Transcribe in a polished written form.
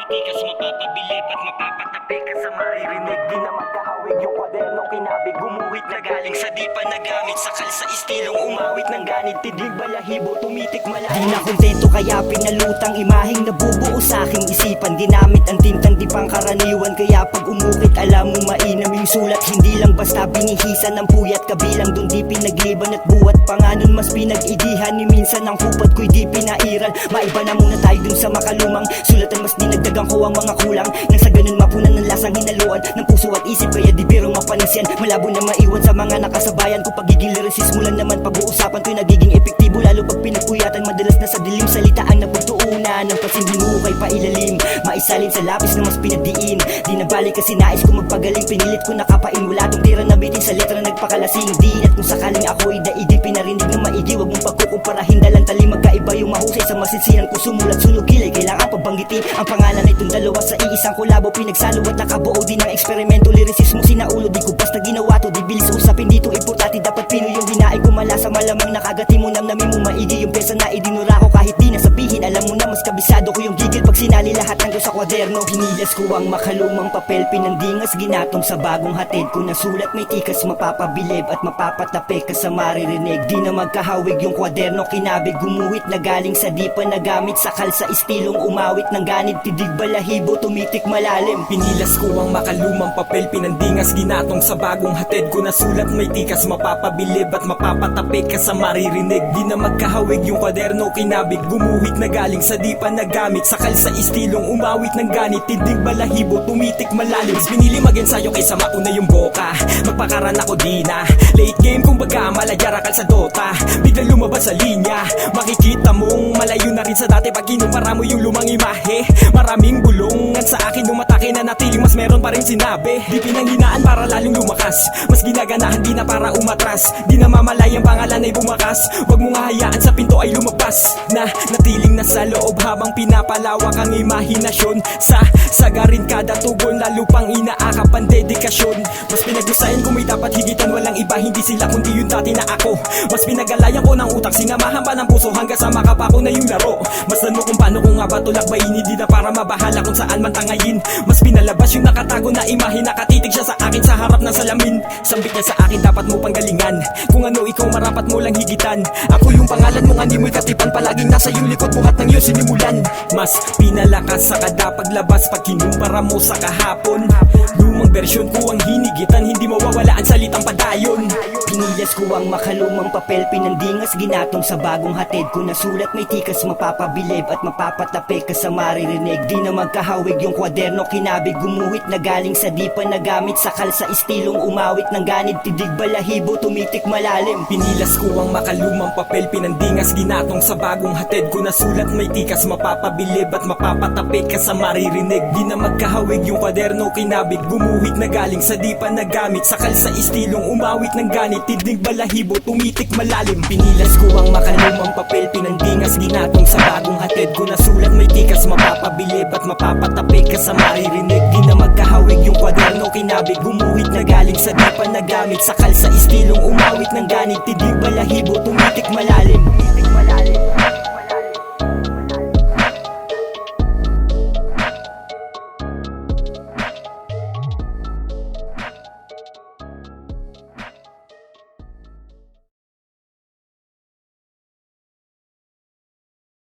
tikas, mapapabilib at mapapatapi ka sa maririnig. Di na magkahawig yung kwaderno kinabig, gumuhit na galing sa di pa nagamit, sakal sa istilong umawit ng ganit, tidig balahibo, tumitik malalim. Di na kontento kaya pinalutang imaheng nabubuo sa aking isipan, ginamit ang tintang di pangkaraniwan, kaya pag umukit alam mo mainam yung sulat. Hindi lang basta binihisan ng puyat, kabilang dun di pinagliban at buwat pa nga nun mas pinag-idihan, ni minsan ang hupat ko'y di pinairal. Maiba na muna tayo dun sa makalumang sulatan, mas dinagdagan ko ang mga kulang, nang sa ganun mapunan ng lasang hinaluan ng puso at isip, kaya di biro mapanisyan. Malabo na maiwan sa mga nakasabayan ko, pagiging lyricist mo lang naman pag-uusapan ko'y nagiging epektibo, lalo pag pinagpuyatan, madalas na sa dilim salita ang napagtuunan ng pasinhimukay pailalim, maisalin sa lapis na mas pinagdiin. Di nabalik kasi nais ko magpagaling, pinilit ko nakapain, wala tong tira na bitin sa letra nagpakalasing din. At kung sakaling ako'y daigdig, pinarinig ng maigi, wag mong pagkukumparahin, dalang tali magkaiba yung mahusay sa masinsinan ko sumulat. Sunog kilay, kailangan pabanggitin ang pangalan na itong dalawa sa iisang kolabo, pinagsalo at nakabuo din ng eksperimento. Lyricismo sinaulo, di ko basta ginawa to, di bilis usapin dito importante, dapat pino yung hinain ko malasa, malamang nakagati mo namnamin mo maigi yung pesa na idinura ko, kahit di nasabihin alam mo na mas kabisado ko yung gigil pag sinali lahat ng sa kwaderno. Pinilas ko ang makalumang papel, pinandingas ginatong sa bagong hatid ko na sulat, may tikas, mapapabilib at mapapatapi ka sa maririnig. Di na magkahawig yung kwaderno kinabig, gumuhit na galing sa di pa nagamit, sakal sa istilong umawit ng ganit, tidig balahibo, tumitik malalim. Pinilas ko ang makalumang papel, pinandingas ginatong sa bagong hatid ko na sulat, may tikas, mapapabilib at mapapatapi ka sa maririnig. Di na magkahawig yung kwaderno kinabig, gumuhit na galing sa di pa nagamit, sakal sa istilong umawit ng ganit, tidig balahibo, tumitik malalim. Pinili mag-ensayo kaysa mauna yung boka, magpakaran ako di na late game, kumbaga malayarakal sa Dota, biglang lumabas sa linya, makikita mong malayo na rin sa dati pag inumpara mo yung lumang imahe. Maraming bulong at sa akin umatake na natiling mas meron pa rin sinabi, di pinanghinaan para lalong lumakas, mas ginaganahan di na para umatras, di na mamalay ang pangalan ay bumakas, wag mong hahayaan sa pinto ay lumabas na natiling nasa loob habang pinapalawak ang imahinasyon. Sa sagarin kada tugon, lalo pang inaakap ang dedikasyon, mas pinagdusayan kung may dapat higitan, walang iba hindi sila kundi yung dati na ako. Mas pinagalayan ko ng utak, sinamahan pa ng puso hanggang sa makapako na yung laro. Mas mo kung paano ko nga ba tulakbayin, hindi na para mabahala kung saan man tangayin. Mas pinalabas yung nakatago na imahe, nakatitig siya sa akin sa harap ng salamin. Sambit niya sa akin, dapat mo panggalingan, kung ano ikaw marapat mo lang higitan. Ako yung pangalan mong animoy katipan, palaging nasa yung likod, buhat ng iyong sinimulan. Mas pinalakas sa kada paglabas pag kinumpara mo sa kahapon. Lumang bersyon ko ang hinigitan, hindi mawawala ang salitang padayon. Pinilas ko ang makalumang papel, pinandingas ginatong sa bagong hatid ko na sulat, may tikas, mapapabilib at mapapatapi ka sa maririnig. Di na magkahawig yung kwaderno kinabig, gumuhit na galing sa di pa nagamit, sakal sa istilong umawit ng ganit, tidig balahibo, tumitik malalim. Pinilas ko ang makalumang papel, pinandingas ginatong sa bagong hatid ko na sulat, may tikas, mapapabilib at mapapatapi ka sa maririnig. Di na magkahawig yung kwaderno kinabig, gumuhit na galing sa di pa nagamit, sakal sa istilong umawit ng ganit, tidig balahibo, tumitik malalim. Pinilas ko ang makalumang papel, pinandingas ginatong sa bagong hatid ko na sulat, may tikas, mapapabilib at mapapatapi ka sa maririnig. Di na magkahawig yung kwaderno kinabig, gumuhit na galing sa di pa nagamit, sakal sa istilong umawit ng ganit, tidig balahibo, tumitik malalim.